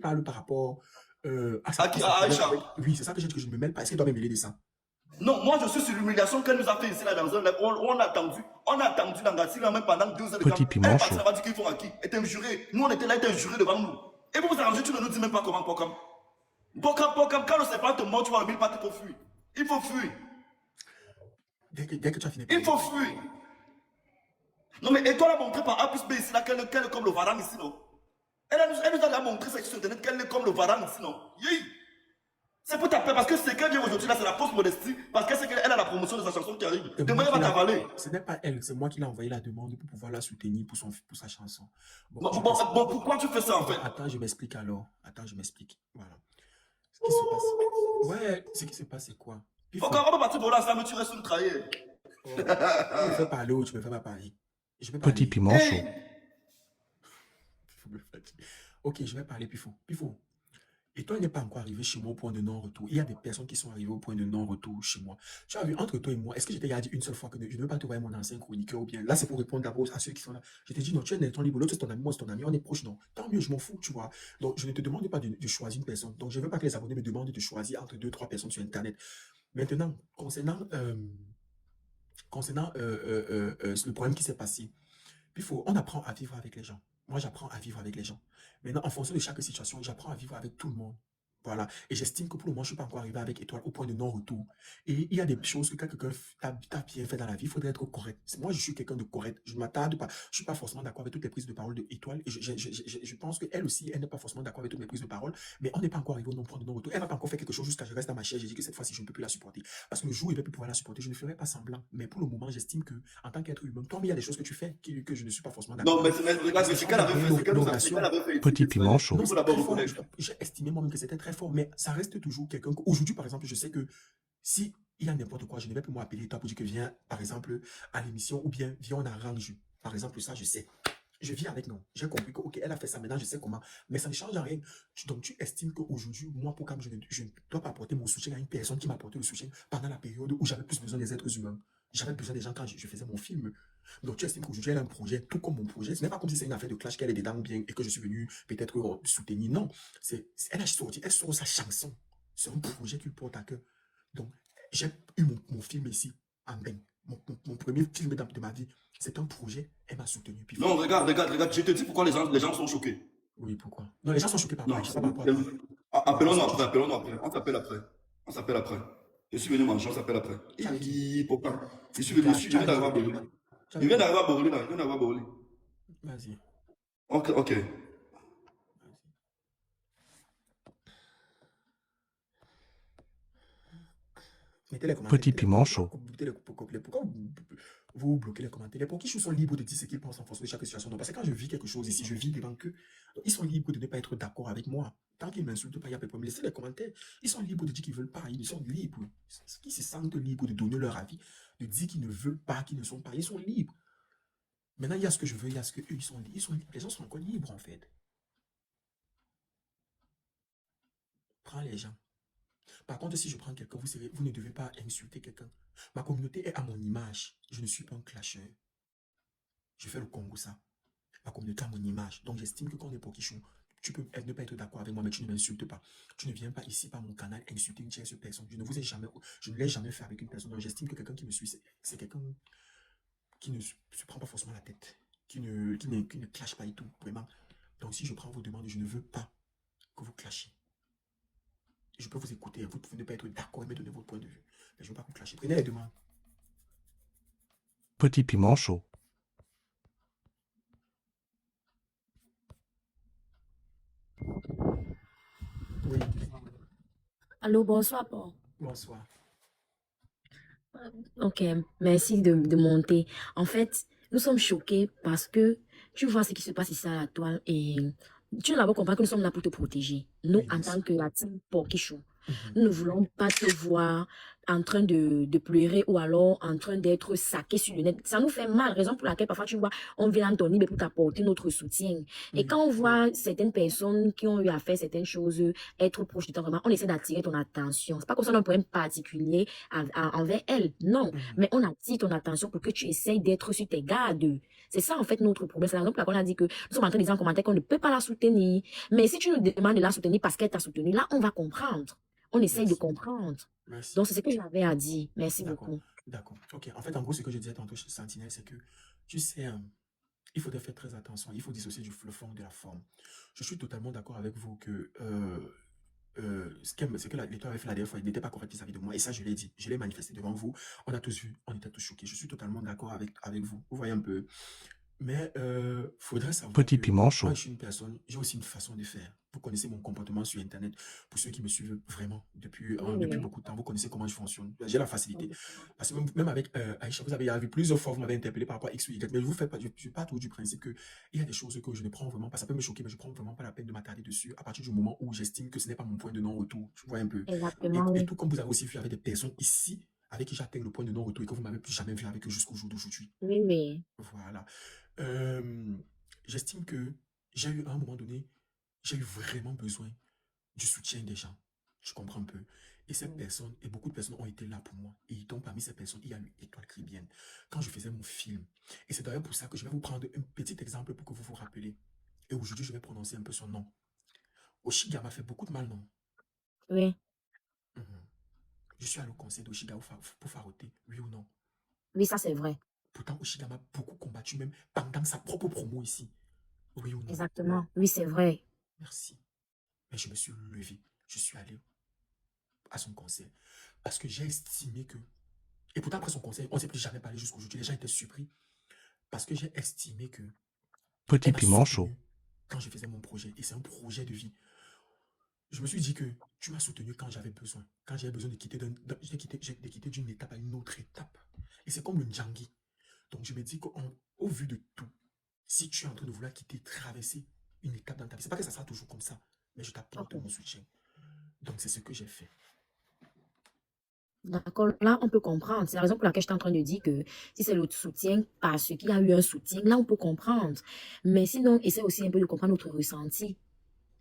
parle par rapport à À qui? À Aïcha. Oui, c'est ça que j'ai dit que je ne me mêle pas. Est-ce qu'elle doit me mêler de ça? Non, moi je suis sur l'humiliation qu'elle nous a fait ici là dans un live. On a attendu Nangassi là même pendant 2 heures de temps. Petit Elle piment est partie chaud. là-bas dire qu'ils font à qui? Elle était injurée. Nous on était là, elle était injurée devant nous. Et vous vous arrangez, tu ne nous dis même pas comment Pokam. Pokam, quand on ne sait pas te mort, tu vas le mille parties pour fuir. Il faut fuir. Dès que tu as fini. Il faut fuir. Non mais Étoile a montré par A plus B ici là qu'elle est comme le Varane ici non. Elle nous a montré sur internet qu'elle est comme le Varane ici non. Yeah. C'est pour taper parce que ce qu'elle vient aujourd'hui là, c'est la fausse modestie. Parce qu'elle sait qu'elle a la promotion de sa chanson qui arrive. Demain, elle va t'avaler. Ce n'est pas elle, c'est moi qui l'ai envoyé la demande pour pouvoir la soutenir pour sa chanson. Bon, pourquoi tu fais ça en fait? Attends, je m'explique alors. Attends, je m'explique. Voilà. Ce qui se passe. Ouais, ce qui se passe, c'est quoi? Faut qu'on va partir pour là, ça me tu restes une trahie. Tu me fais parler ou tu me fais pas parler? Petit piment chaud. Ok, je vais parler Pifou. Pifou. Et toi, il n'est pas encore arrivé chez moi au point de non-retour. Il y a des personnes qui sont arrivées au point de non-retour chez moi. Tu as vu, entre toi et moi, est-ce que je t'ai dit une seule fois que je ne veux pas te voir mon ancien chroniqueur ou bien là, c'est pour répondre d'abord à ceux qui sont là. Je t'ai dit non, tu es ton libre, l'autre c'est ton ami, moi c'est ton ami, on est proche, non. Tant mieux, je m'en fous, tu vois. Donc, je ne te demande pas de choisir une personne. Donc, je ne veux pas que les abonnés me demandent de choisir entre 2-3 personnes sur Internet. Maintenant, concernant le problème qui s'est passé, on apprend à vivre avec les gens. Moi, j'apprends à vivre avec les gens. Maintenant, en fonction de chaque situation, j'apprends à vivre avec tout le monde. Voilà. Et j'estime que pour le moment, je ne suis pas encore arrivé avec Étoile au point de non-retour. Et il y a des choses que quelqu'un t'a bien fait dans la vie, il faudrait être correct. Moi, je suis quelqu'un de correct. Je ne m'attarde pas. Je ne suis pas forcément d'accord avec toutes les prises de parole d'Étoile. Et je pense qu'elle aussi, elle n'est pas forcément d'accord avec toutes les prises de parole. Mais on n'est pas encore arrivé au point de non-retour. Elle n'a pas encore fait quelque chose jusqu'à ce que je reste dans ma chaise. J'ai dit que cette fois-ci, je ne peux plus la supporter. Parce que le jour où il ne va plus pouvoir la supporter, je ne ferai pas semblant. Mais pour le moment, j'estime que, en tant qu'être humain, toi, il y a des choses que tu fais que je ne suis pas forcément d'accord. Non, mais regarde, c'est ce qu'elle avait fait. Petit piment chaud. J'ai estimé moi-même que c'était très fort, mais ça reste toujours quelqu'un. Aujourd'hui, par exemple, je sais que si il y a n'importe quoi, je ne vais plus m'appeler toi pour dire que viens, par exemple, à l'émission ou bien viens, on arrange. Par exemple, ça, je sais. Je vis avec non. J'ai compris que, ok, elle a fait ça, maintenant je sais comment. Mais ça ne change rien. Donc, tu estimes qu'aujourd'hui, moi, pour quand je ne dois pas apporter mon soutien à une personne qui m'a apporté le soutien pendant la période où j'avais plus besoin des êtres humains. J'avais besoin des gens quand je faisais mon film. Donc, tu estimes qu'aujourd'hui, elle a un projet, tout comme mon projet. Ce n'est pas comme si c'est une affaire de clash qu'elle est dedans ou bien et que je suis venu peut-être soutenir. Non. Elle a sorti, elle sort sa chanson. C'est un projet qu'il porte à cœur. Donc, j'ai eu mon film ici, en bain. Mon premier film de ma vie. C'est un projet, elle m'a soutenu. Puis, non, regarde, je te dis pourquoi les gens sont choqués. Oui, pourquoi? Non, les gens sont choqués par moi. Appelons-nous après, on s'appelle après. Je suis venu manger, on s'appelle après. Pourquoi? Je viens d'arriver à Boroli. Il vient d'arriver à Boroli. Vas-y. Ok. Petit piment chaud. Pourquoi vous bloquez les commentaires? Pour qui ils sont libres de dire ce qu'ils pensent en fonction de chaque situation? Donc, parce que quand je vis quelque chose ici, je vis devant eux. Ils sont libres de ne pas être d'accord avec moi. Tant qu'ils ne m'insultent pas, il n'y a pas de problème. Laissez les commentaires. Ils sont libres de dire qu'ils ne veulent pas. Ils sont libres. Ils se sentent libres de donner leur avis, de dire qu'ils ne veulent pas, qu'ils ne sont pas. Ils sont libres. Maintenant, il y a ce que je veux, il y a ce que eux, ils sont libres. Les gens sont encore libres, en fait. Prends les gens. Par contre, si je prends quelqu'un, vous ne devez pas insulter quelqu'un. Ma communauté est à mon image. Je ne suis pas un clasheur. Je fais le Congo, ça. Ma communauté est à mon image. Donc, j'estime que quand on est Pokichou, tu peux ne pas être d'accord avec moi, mais tu ne m'insultes pas. Tu ne viens pas ici par mon canal insulter une tierce personne. Je ne l'ai jamais fait avec une personne. Donc, j'estime que quelqu'un qui me suit, c'est quelqu'un qui ne se prend pas forcément la tête, qui ne clash pas et tout, vraiment. Donc, si je prends vos demandes, je ne veux pas que vous clashiez. Je peux vous écouter, vous pouvez ne pas être d'accord et me donner votre point de vue. Mais je ne veux pas vous clasher. Prenez les demandes. Petit piment chaud. Oui. Allô, bonsoir, Paul. Bonsoir. Ok, merci de monter. En fait, nous sommes choqués parce que tu vois ce qui se passe ici à la toile et tu dois d'abord comprendre que nous sommes là pour te protéger. Nous, Oui, en merci. tant que la team Pokichou, nous ne voulons pas te voir en train de pleurer ou alors en train d'être saqué sur le net. Ça nous fait mal, raison pour laquelle parfois tu vois, on vient dans ton lit pour t'apporter notre soutien. Et Oui, quand on oui, voit certaines personnes qui ont eu à faire certaines choses, être proches de toi, vraiment, on essaie d'attirer ton attention. C'est pas comme ça qu'on a un problème particulier envers elles, non. Mais on attire ton attention pour que tu essayes d'être sur tes gardes. C'est ça en fait notre problème. C'est la raison pour laquelle on a dit que nous sommes en train de dire en commentaire qu'on ne peut pas la soutenir. Mais si tu nous demandes de la soutenir parce qu'elle t'a soutenu, là, on va comprendre. On essaye de merci, comprendre. merci. Donc, c'est ce que j'avais à dire. Merci D'accord, beaucoup. d'accord. Ok, en fait, en gros, ce que je disais tantôt chez Sentinelle, c'est que, tu sais, il faut faire très attention. Il faut dissocier le fond de la forme. Je suis totalement d'accord avec vous que ce que l'étoile avait fait la dernière fois, il n'était pas correct vis-à-vis de moi. Et ça, je l'ai dit. Je l'ai manifesté devant vous. On a tous vu. On était tous choqués. Je suis totalement d'accord avec vous. Vous voyez un peu. Mais faudrait savoir Petit que piment moi, chaud. je suis une personne, j'ai aussi une façon de faire. Vous connaissez mon comportement sur Internet. Pour ceux qui me suivent vraiment depuis beaucoup de temps, vous connaissez comment je fonctionne. J'ai la facilité. Parce que même avec Aïcha, vous avez vu plusieurs fois, vous m'avez interpellé par rapport à X ou Y. Mais je vous fais pas, je suis pas tout du principe que il y a des choses que je ne prends vraiment pas. Ça peut me choquer, mais je prends vraiment pas la peine de m'attarder dessus à partir du moment où j'estime que ce n'est pas mon point de non-retour. Tu vois un peu. Exactement, Et oui. tout comme vous avez aussi vu avec des personnes ici avec qui j'atteins le point de non-retour et que vous m'avez plus jamais vu avec eux jusqu'au jour d'aujourd'hui. Oui, oui. Voilà. Euh, J'estime que j'ai eu à un moment donné, j'ai eu vraiment besoin du soutien des gens. Je comprends un peu. Et ces personnes, et beaucoup de personnes ont été là pour moi. Et donc, parmi ces personnes, il y a eu Étoile Caribbeenne. Quand je faisais mon film. Et c'est d'ailleurs pour ça que je vais vous prendre un petit exemple pour que vous vous rappelez. Et aujourd'hui, je vais prononcer un peu son nom. Oshiga m'a fait beaucoup de mal, non? Oui. Mhm. Je suis allé au conseil d'Oshiga pour faroter, oui ou non? Oui, ça, c'est vrai. Pourtant, Oshiga m'a beaucoup combattu, même pendant sa propre promo ici. Oui ou non? Exactement. Oui, c'est vrai. Merci. Mais je me suis levé. Je suis allé à son conseil. Parce que j'ai estimé que... Et pourtant, après son conseil, on ne s'est plus jamais parlé jusqu'aujourd'hui. Les gens étaient surpris. Parce que j'ai estimé que Petit elle m'a piment chaud. soutenu quand je faisais mon projet. Et c'est un projet de vie. Je me suis dit que tu m'as soutenu quand j'avais besoin. Quand j'avais besoin de quitter d'une étape à une autre étape. Et c'est comme le Djangi. Donc je me dis qu'au vu de tout, si tu es en train de vouloir quitter, traverser une étape dans ta vie, c'est pas que ça sera toujours comme ça, mais je t'apporte Ok. mon soutien. Donc c'est ce que j'ai fait. D'accord. Là, on peut comprendre. C'est la raison pour laquelle je suis en train de dire que si c'est le soutien parce qu'il y a eu un soutien, là, on peut comprendre. Mais sinon, essaie aussi un peu de comprendre notre ressenti.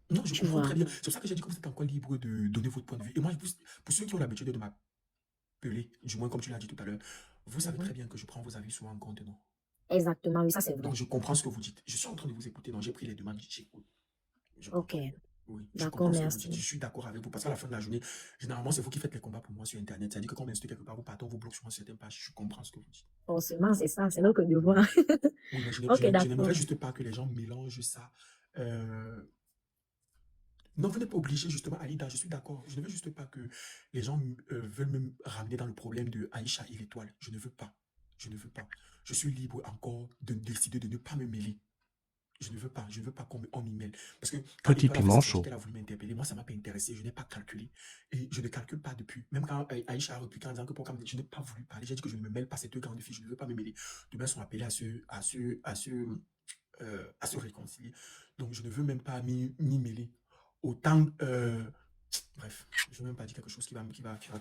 Non, je Tu comprends vois. très bien. C'est pour ça que j'ai dit que vous êtes encore libre de donner votre point de vue. Et moi, pour ceux qui ont l'habitude de m'appeler, du moins comme tu l'as dit tout à l'heure, vous savez Mhm. très bien que je prends vos avis souvent en compte, non? Exactement. Oui, ça, c'est Donc vrai. je comprends ce que vous dites. Je suis en train de vous écouter, donc j'ai pris les demandes, j'écoute. Je Ok. comprends. Oui, je D'accord, comprends ce que vous dites. Je merci. suis d'accord avec vous. Parce qu'à la fin de la journée, généralement, c'est vous qui faites les combats pour moi sur Internet. C'est-à-dire que quand on m'insulte quelque part, vous partez, on vous bloque sur certaines pages. Je comprends ce que vous dites. Forcément, c'est ça. C'est notre Oui, devoir. oui, mais Ok, je d'accord. n'aimerais juste pas que les gens mélangent ça. Euh, Non, vous n'êtes pas obligé justement, Alida, je suis d'accord. Je ne veux juste pas que les gens veulent me ramener dans le problème de Aïcha et l'étoile. Je ne veux pas. Je ne veux pas. Je suis libre encore de décider de ne pas me mêler. Je ne veux pas. Je ne veux pas on m'y mêle. Parce que quand Petit Étoile a fait piment sa sortie, chaud. qu'elle a voulu m'interpeller, moi, ça ne m'a pas intéressé. Je n'ai pas calculé. Et je ne calcule pas depuis. Même quand Aïcha a répliqué en disant que pourquoi je n'ai pas voulu parler, j'ai dit que je ne me mêle pas ces deux grandes filles. Je ne veux pas me mêler. Demain, sont appelés à se réconcilier. Donc, je ne veux même pas m'y mêler. Autant, bref, je ne vais même pas dire quelque chose qui va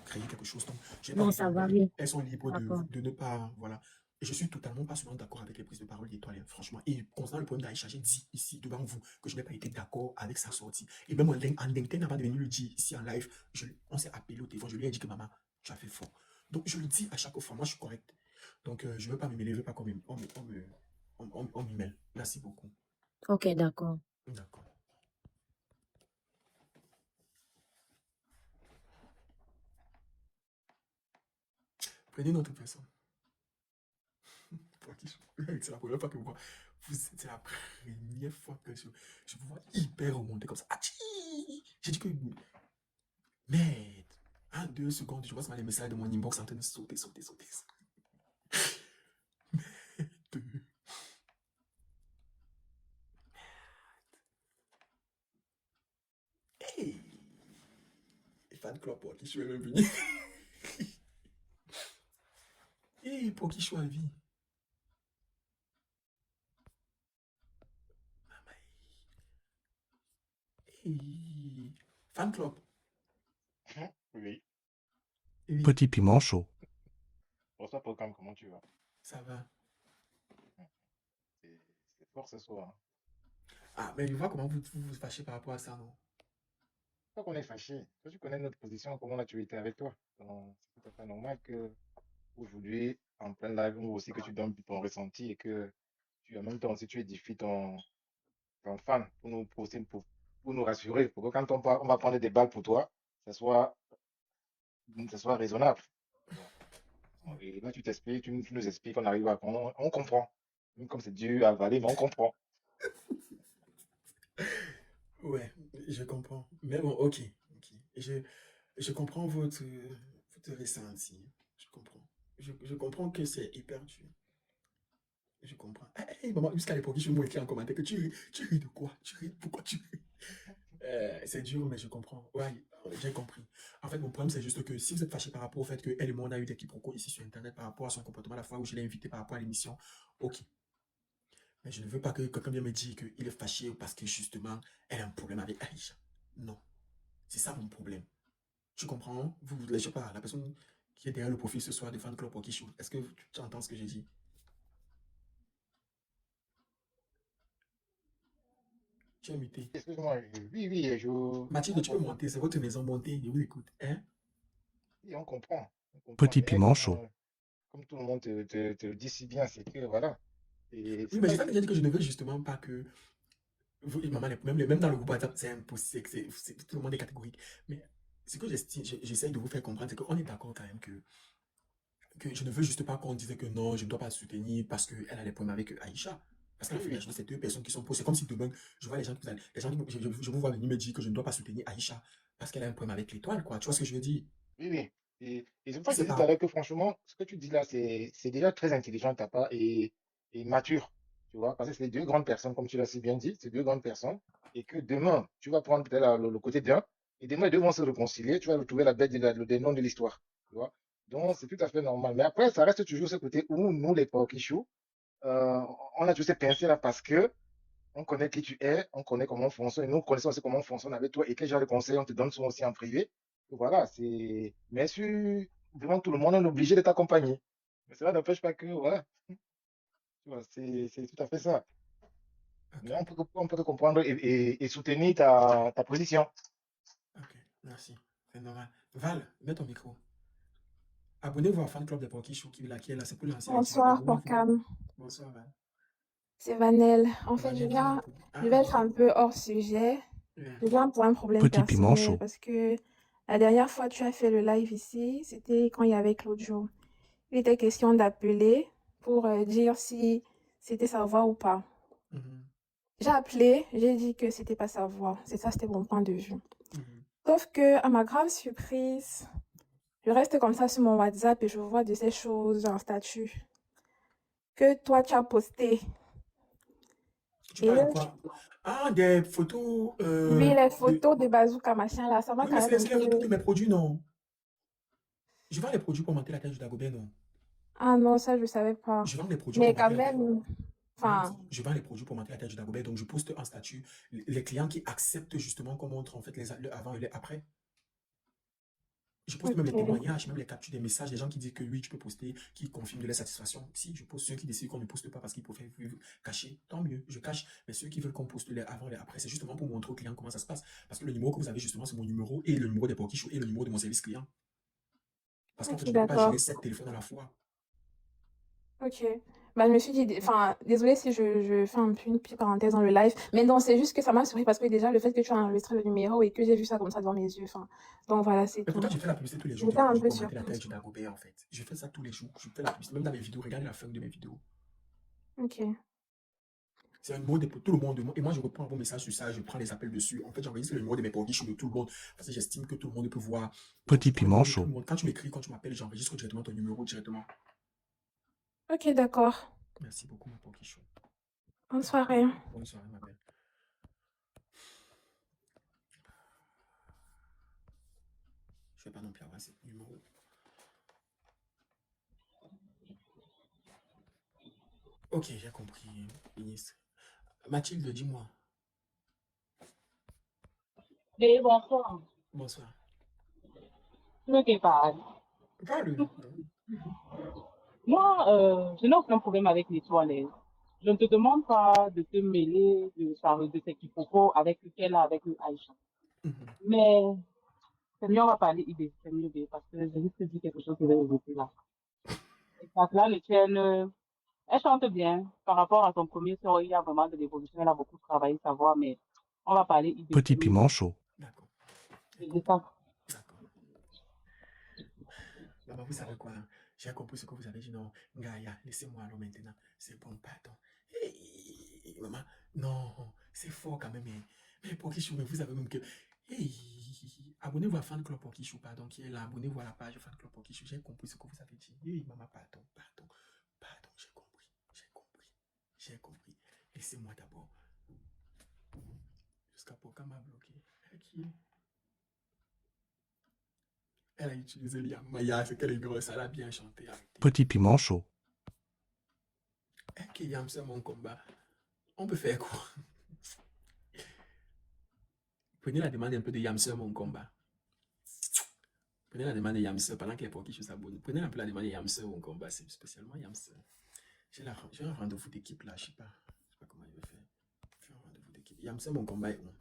créer quelque chose. Donc, je n'ai pas Non, envie de ça m'y va, mêler. oui. Elles sont libres D'accord. de ne pas, voilà. Et je suis totalement pas souvent d'accord avec les prises de parole d'Étoile, franchement. Et concernant le problème d'Aïcha, j'ai dit ici devant vous que je n'ai pas été d'accord avec sa sortie. Et même en LinkedIn, avant de venir le dire ici en live, on s'est appelé au téléphone. Je lui ai dit que maman, tu as fait fort. Donc, je le dis à chaque fois. Moi, je suis correct. Donc, je ne veux pas me mêler. Je ne veux pas qu'on m'y mêle. Merci beaucoup. Ok, d'accord. D'accord. Prenez une autre personne. C'est la première fois que vous voyez. C'est la première fois que je vous vois hyper remonter comme ça. J'ai dit que. Merde. En 2 secondes, je vois les messages de mon inbox en train de sauter, sauter, sauter. Merde. Hey! Fan club pour qui je suis même venu. Hey, pour qui je suis à vie. Hey. Fan club. Oui. Oui, Petit piment chaud. Bonsoir, programme, comment tu vas? ça va. C'est fort ce soir, hein. Ah, mais je vois comment vous fâchez par rapport à ça, non? Pas qu'on est fâché. Toi, tu connais notre position, comment là tu étais avec toi. Donc, c'est tout à fait normal que aujourd'hui, en plein live, nous aussi que tu donnes ton ressenti et que tu en même temps aussi tu édifies ton fan pour nous poster, pour nous rassurer, pour que quand on va prendre des balles pour toi, ça soit raisonnable. Bon. Et là, tu t'expliques, tu nous expliques, on comprend. Même comme c'est dur à avaler, mais on comprend. Ouais, je comprends. Mais bon, ok, ok. Je comprends votre ressenti. Je comprends. Je comprends que c'est hyper dur. Je comprends. Hey, maman, jusqu'à l'époque, je me écrit en commentaire que tu ris de quoi? Tu ris, pourquoi tu ris? C'est dur, mais je comprends. Ouais, j'ai compris. En fait, mon problème, c'est juste que si vous êtes fâché par rapport au fait qu'elle et moi, on a eu des quiproquos ici sur Internet par rapport à son comportement la fois où je l'ai invité par rapport à l'émission, ok. Mais je ne veux pas que quelqu'un vienne me dire qu'il est fâché parce que justement, elle a un problème avec Aïcha. Non, c'est ça mon problème. Tu comprends? Je sais pas, la personne qui est derrière le profil ce soir de Fan Club Hockey Show, est-ce que tu entends ce que j'ai dit? Tu es muté. Excuse-moi, oui, oui, Mathilde, on tu peux comprend. monter, c'est votre maison montée, je vous écoute. Hein? Oui, on comprend. On comprend. Petit Mais piment chaud. comme tout le monde te le dit si bien, c'est que voilà. Et Oui, c'est mais pas. je t'avais déjà dit que je ne veux justement pas que maman, même dans le groupe WhatsApp, c'est impossible, tout le monde est catégorique. Mais ce que j'essaie de vous faire comprendre, c'est qu'on est d'accord quand même que je ne veux juste pas qu'on dise que non, je ne dois pas soutenir parce qu'elle a des problèmes avec Aïcha. Parce qu'à la Oui, fin de la oui. journée, c'est deux personnes qui sont posées. C'est comme si demain, je vois les gens, les gens je vous vois venir me dire que je ne dois pas soutenir Aïcha parce qu'elle a un problème avec l'étoile, quoi. Tu vois ce que je veux dire? Oui, oui. Et c'est pour ça Si que je c'est disais tout à pas. l'heure que franchement, ce que tu dis là, c'est déjà très intelligent de ta part et mature. Tu vois, parce que c'est deux grandes personnes, comme tu l'as si bien dit, c'est deux grandes personnes. Et que demain, tu vas prendre peut-être le côté d'un, et demain, les deux vont se réconcilier, tu vas retrouver la bête des noms de l'histoire. Tu vois. Donc, c'est tout à fait normal. Mais après, ça reste toujours ce côté où nous, les Paokichou, euh, on a tous ces pincées là parce que on connaît qui tu es, on connaît comment on fonctionne, et nous connaissons aussi comment on fonctionne avec toi et quel genre de conseils on te donne sont aussi en privé. Voilà, c'est. Mais sur, devant tout le monde, on est obligé de t'accompagner. Mais cela n'empêche pas que, voilà, tu vois, c'est tout à fait ça. Ok, Mais on peut te comprendre et soutenir ta position. ok, merci. C'est normal. Val, mets ton micro. Abonnez-vous à Fan Club de Poki Chou qui est là, c'est pour l'ancien régime. Bonsoir, Abonnez-vous. Porcam. Bonsoir, Val. C'est Vanel. En Ça va fait, bien, dis-moi un peu. je vais Ah, être un peu hors sujet. ouais. Je viens pour un problème Petit piment personnel chaud. parce que la dernière fois tu as fait le live ici, c'était quand il y avait Claudio. Il était question d'appeler pour dire si c'était sa voix ou pas. Mhm, J'ai appelé, j'ai dit que c'était pas sa voix. C'est ça, c'était mon point de vue. mhm. Sauf que, à ma grande surprise, je reste comme ça sur mon WhatsApp et je vois de ces choses, un statut que toi tu as posté. Tu Et parles de là, quoi? Ah, des photos oui, les de. photos de Bazooka, machin, là, ça m'a Oui, mais quand même un c'est les photos de peu... mes produits, non? Je vends les produits pour monter la tête du Dagobert, non? Ah non, ça, je savais pas. Je vends les produits pour Mais quand monter la tête. même, Oui, enfin, je vends les produits pour monter la tête du Dagobert. Donc, je poste en statut les clients qui acceptent justement qu'on montre en fait le avant et le après. Je poste même les ok. témoignages, même les captures des messages, des gens qui disent que oui, tu peux poster, qui confirment de leur satisfaction. Si je poste ceux qui décident qu'on ne poste pas parce qu'ils préfèrent cacher, tant mieux, je cache. Mais ceux qui veulent qu'on poste les avant, les après, c'est justement pour montrer aux clients comment ça se passe. Parce que le numéro que vous avez justement, c'est mon numéro et le numéro des Poki Show et le numéro de mon service client. Parce qu'en fait, Ok, je ne peux pas gérer d'accord. 7 téléphones à la fois. Ok. Bah, je me suis dit, enfin, désolée si je fais un peu une petite parenthèse dans le live, mais non, c'est juste que ça m'a surpris parce que déjà, le fait que tu as enregistré le numéro et que j'ai vu ça comme ça devant mes yeux, enfin, donc voilà, c'est Mais tout. pourtant, je fais la publicité tous les jours des J'étais un produits peu pour monter la surprise. taille du Dagobert, en fait. Je fais ça tous les jours. Je fais la publicité, même dans mes vidéos. Regardez la fin de mes vidéos. Ok. C'est un numéro de tout le monde. Et moi, je reprends un bon message sur ça. Je prends les appels dessus. En fait, j'enregistre le numéro de mes produits de tout le monde. Parce que j'estime que tout le monde peut voir. Donc, je Petit prends le numéro piment de tout chaud. le monde. Quand tu m'écris, quand tu m'appelles, j'enregistre directement ton numéro directement. Ok, d'accord. Merci beaucoup, ma Poki Show. Bonne soirée. Bonne soirée, ma belle. Je vais pas non plus avoir ce numéro. Ok, j'ai compris, ministre. Mathilde, dis-moi. Oui, bonsoir. Bonsoir. Ne t'es pas. Parle. Moi, je n'ai aucun problème avec les toilettes. Je ne te demande pas de te mêler de ses quiproquos avec lequel avec le Aïcha. Mhm. Mais c'est mieux, on va parler idée, c'est mieux, parce que je risque de dire quelque chose qui va évoquer là. Et parce que là, le tienne, elle chante bien. Par rapport à son premier son, il y a vraiment de l'évolution. Elle a beaucoup travaillé sa voix, mais on va parler idée. Petit piment chaud. D'accord. C'est ça. D'accord. Maman, vous savez quoi? J'ai compris ce que vous avez dit. Non, Gaïa, laissez-moi alors maintenant. C'est bon, pardon. Hey, maman, non, c'est fort quand même. Mais Pokichou, mais vous savez même que. Hey, abonnez-vous à Fan Club Pokichou, pardon, qui est là. Abonnez-vous à la page Fan Club Pokichou. J'ai compris ce que vous avez dit. Hey, maman, pardon, pardon, pardon, j'ai compris, j'ai compris, j'ai compris. Laissez-moi d'abord. Jusqu'à Poka m'a bloqué. Qui est? Elle a utilisé Liam Maya, c'est qu'elle est grosse, elle a bien chanté. Arrêtez. Petit piment chaud. Ok, Yam, c'est mon combat. On peut faire quoi? Prenez la demande un peu de Yamser, mon combat. Prenez la demande de Yamser pendant que les Pokichou s'abonnent. Prenez un peu la demande de Yamser, mon combat, c'est spécialement Yamser. J'ai un rendez-vous d'équipe là, je sais pas comment il va faire. J'ai un rendez-vous d'équipe. Yamser, mon combat est où?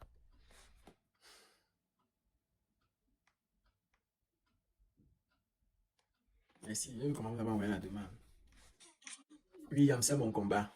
Merci, comment vous avez envoyé la demande? Oui, Yamser, mon combat.